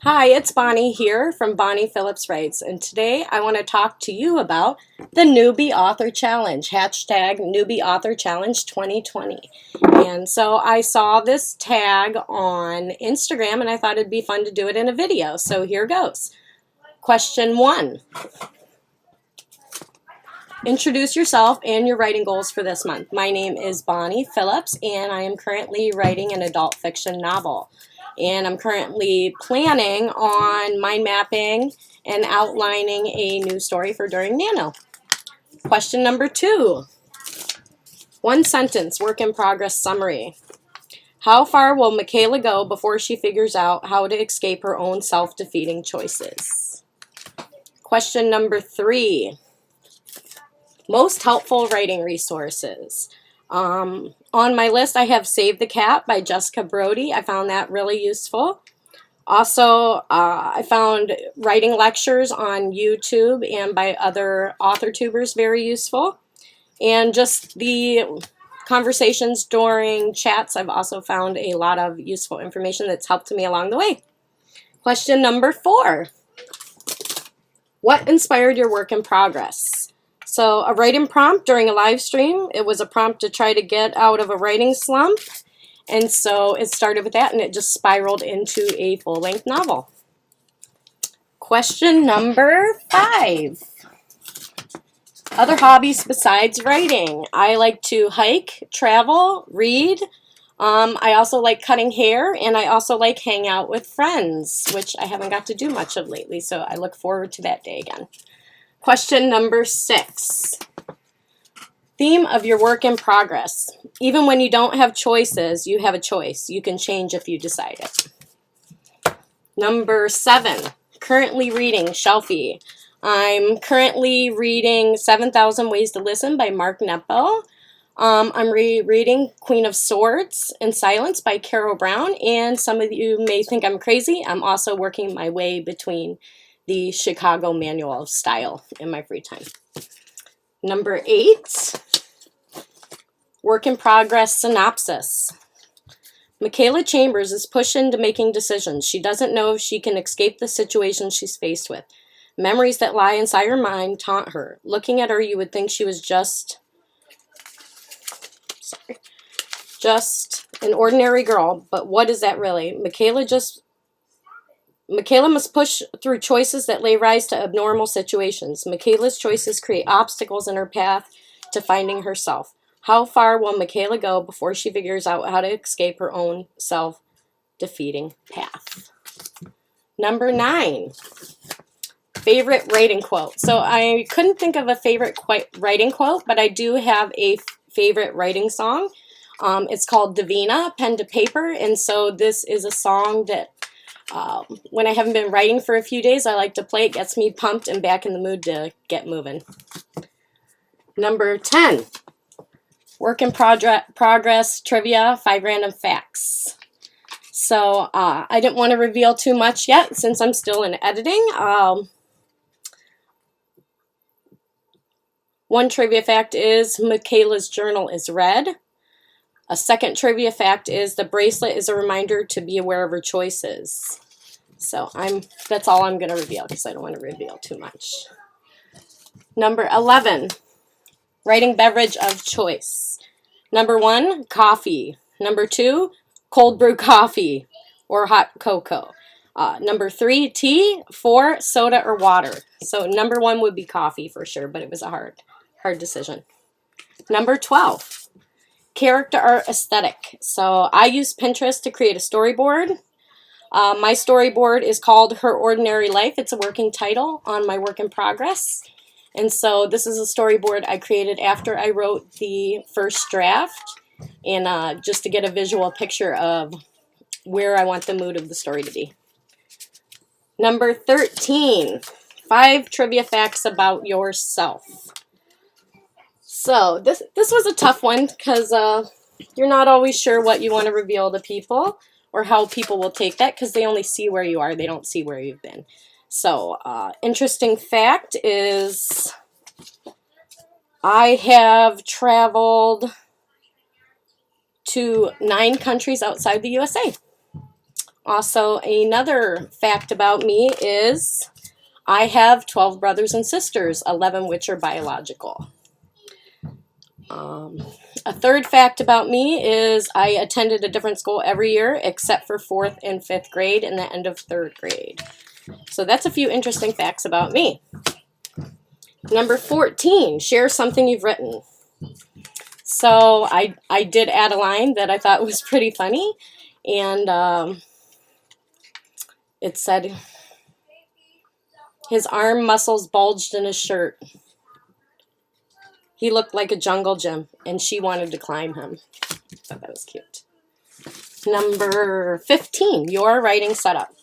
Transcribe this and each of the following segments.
Hi, it's Bonnie here from Bonnie Phillips Writes, and today I want to talk to you about the Newbie Author Challenge, hashtag Newbie Author Challenge 2020. And so I saw this tag on Instagram and I thought it'd be fun to do it in a video, so here goes. Question 1. Introduce yourself and your writing goals for this month. My name is Bonnie Phillips and I am currently writing an adult fiction novel. And I'm currently planning on mind mapping and outlining a new story for During Nano. Question number 2. One sentence, work in progress summary. How far will Michaela go before she figures out how to escape her own self-defeating choices? Question number 3. Most helpful writing resources. On my list, I have Save the Cat by Jessica Brody. I found that really useful. Also, I found writing lectures on YouTube and by other Authortubers very useful. And just the conversations during chats, I've also found a lot of useful information that's helped me along the way. Question number 4. What inspired your work in progress? So a writing prompt during a live stream. It was a prompt to try to get out of a writing slump. And so it started with that and it just spiraled into a full-length novel. Question number 5. Other hobbies besides writing. I like to hike, travel, read. I also like cutting hair and I also like hang out with friends, which I haven't got to do much of lately, so I look forward to that day again. Question number 6. Theme of your work in progress. Even when you don't have choices, you have a choice. You can change if you decide it. Number 7. Currently reading, Shelfie. I'm currently reading 7,000 Ways to Listen by Mark Nepo. I'm rereading Queen of Swords in Silence by Carol Brown. And some of you may think I'm crazy. I'm also working my way between the Chicago Manual of Style in my free time. Number 8, work in progress synopsis. Michaela Chambers is pushed into making decisions. She doesn't know if she can escape the situation she's faced with. Memories that lie inside her mind taunt her. Looking at her, you would think she was just an ordinary girl, but what is that really? Michaela must push through choices that lay rise to abnormal situations. Michaela's choices create obstacles in her path to finding herself. How far will Michaela go before she figures out how to escape her own self-defeating path? Number 9, favorite writing quote. So I couldn't think of a favorite writing quote, but I do have a favorite writing song. It's called Davina, Pen to Paper, and so this is a song that when I haven't been writing for a few days, I like to play. It gets me pumped and back in the mood to get moving. Number 10, work in progress trivia, 5 random facts. So I didn't want to reveal too much yet since I'm still in editing. One trivia fact is Michaela's journal is red. A second trivia fact is the bracelet is a reminder to be aware of her choices. So that's all I'm going to reveal because I don't want to reveal too much. Number 11, writing beverage of choice. Number 1, coffee. Number 2, cold brew coffee or hot cocoa. Number 3, tea. 4, soda or water. So number 1 would be coffee for sure, but it was a hard decision. Number 12. Character art aesthetic. So I use Pinterest to create a storyboard. My storyboard is called Her Ordinary Life. It's a working title on my work in progress. And so this is a storyboard I created after I wrote the first draft and just to get a visual picture of where I want the mood of the story to be. Number 13, 5 trivia facts about yourself. So this was a tough one because you're not always sure what you want to reveal to people or how people will take that because they only see where you are. They don't see where you've been. So interesting fact is I have traveled to 9 countries outside the USA. Also, another fact about me is I have 12 brothers and sisters, 11 which are biological. A third fact about me is I attended a different school every year except for 4th and 5th grade and the end of 3rd grade. So that's a few interesting facts about me. Number 14, share something you've written. So I did add a line that I thought was pretty funny, and it said, his arm muscles bulged in his shirt. He looked like a jungle gym, and she wanted to climb him. I thought that was cute. Number 15, your writing setup.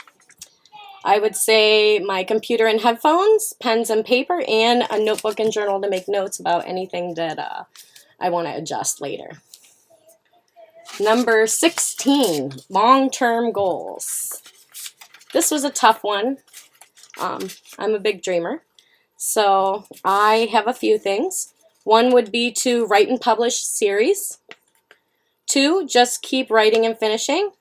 I would say my computer and headphones, pens and paper, and a notebook and journal to make notes about anything that I want to adjust later. Number 16, long-term goals. This was a tough one. I'm a big dreamer, so I have a few things. One would be to write and publish series. 2, just keep writing and finishing.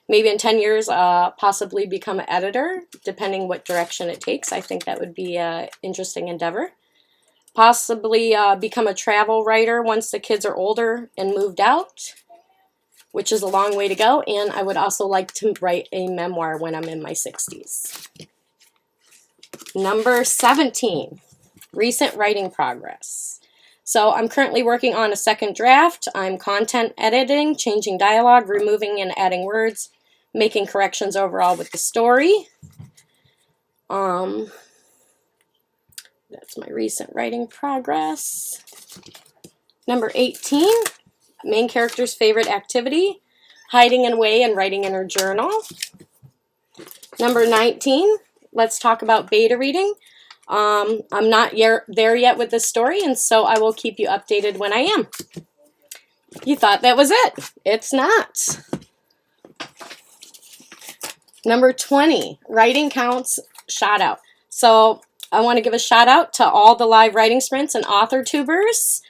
Maybe in 10 years, possibly become an editor, depending what direction it takes. I think that would be an interesting endeavor. Possibly become a travel writer once the kids are older and moved out, which is a long way to go. And I would also like to write a memoir when I'm in my 60s. Number 17, recent writing progress. So I'm currently working on a second draft. I'm content editing, changing dialogue, removing and adding words, making corrections overall with the story. That's my recent writing progress. Number 18, main character's favorite activity, hiding away and writing in her journal. Number 19, let's talk about beta reading. I'm not there yet with this story, and so I will keep you updated when I am. You thought that was it. It's not. Number 20, writing counts, shout out. So I want to give a shout out to all the live writing sprints and Authortubers.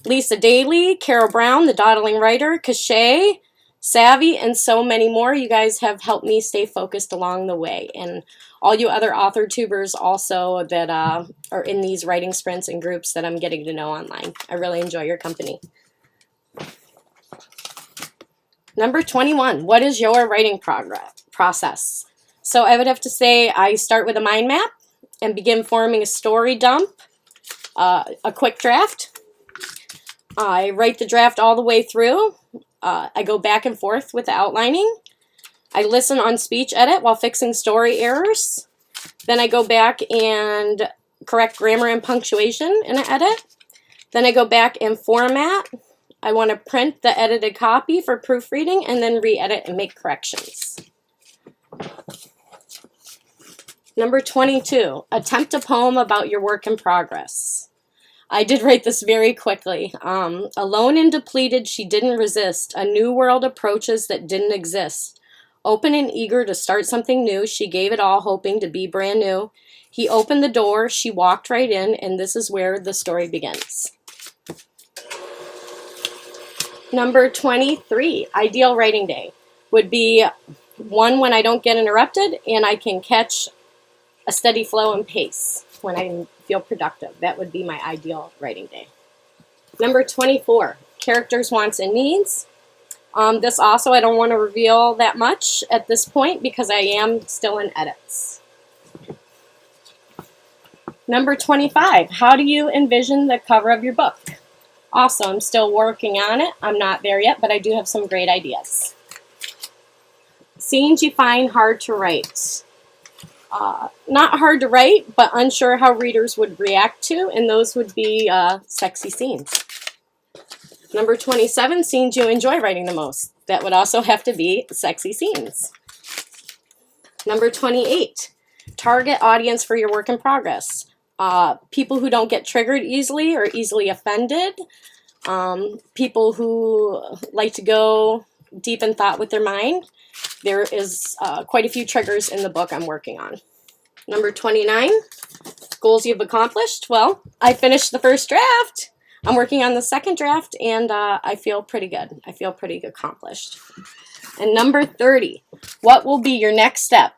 Lisa Daly, Carol Brown, the dawdling writer, Cachet, Savvy, and so many more. You guys have helped me stay focused along the way. And all you other Authortubers also that are in these writing sprints and groups that I'm getting to know online. I really enjoy your company. Number 21, what is your writing process? So I would have to say I start with a mind map and begin forming a story dump, a quick draft. I write the draft all the way through. I go back and forth with the outlining. I listen on speech edit while fixing story errors. Then I go back and correct grammar and punctuation in an edit. Then I go back and format. I want to print the edited copy for proofreading and then re-edit and make corrections. Number 22, attempt a poem about your work in progress. I did write this very quickly. Alone and depleted, she didn't resist. A new world approaches that didn't exist. Open and eager to start something new, she gave it all, hoping to be brand new. He opened the door, she walked right in, and this is where the story begins. Number 23, ideal writing day would be one when I don't get interrupted and I can catch a steady flow and pace when I feel productive. That would be my ideal writing day. Number 24, characters, wants, and needs. This also I don't want to reveal that much at this point because I am still in edits. Number 25, how do you envision the cover of your book? Also, I'm still working on it. I'm not there yet, but I do have some great ideas. Scenes you find hard to write. Not hard to write, but unsure how readers would react to, and those would be sexy scenes. Number 27, scenes you enjoy writing the most. That would also have to be sexy scenes. Number 28, target audience for your work in progress. People who don't get triggered easily or easily offended. People who like to go deep in thought with their mind. There is quite a few triggers in the book I'm working on. Number 29, goals you've accomplished. Well, I finished the first draft. I'm working on the second draft, and I feel pretty good. I feel pretty accomplished. And number 30, what will be your next step?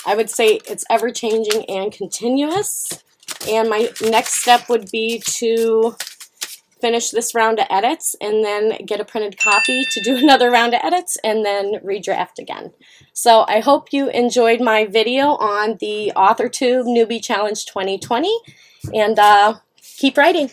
I would say it's ever-changing and continuous. And my next step would be to finish this round of edits and then get a printed copy to do another round of edits and then redraft again. So I hope you enjoyed my video on the Authortube Newbie Challenge 2020, and keep writing.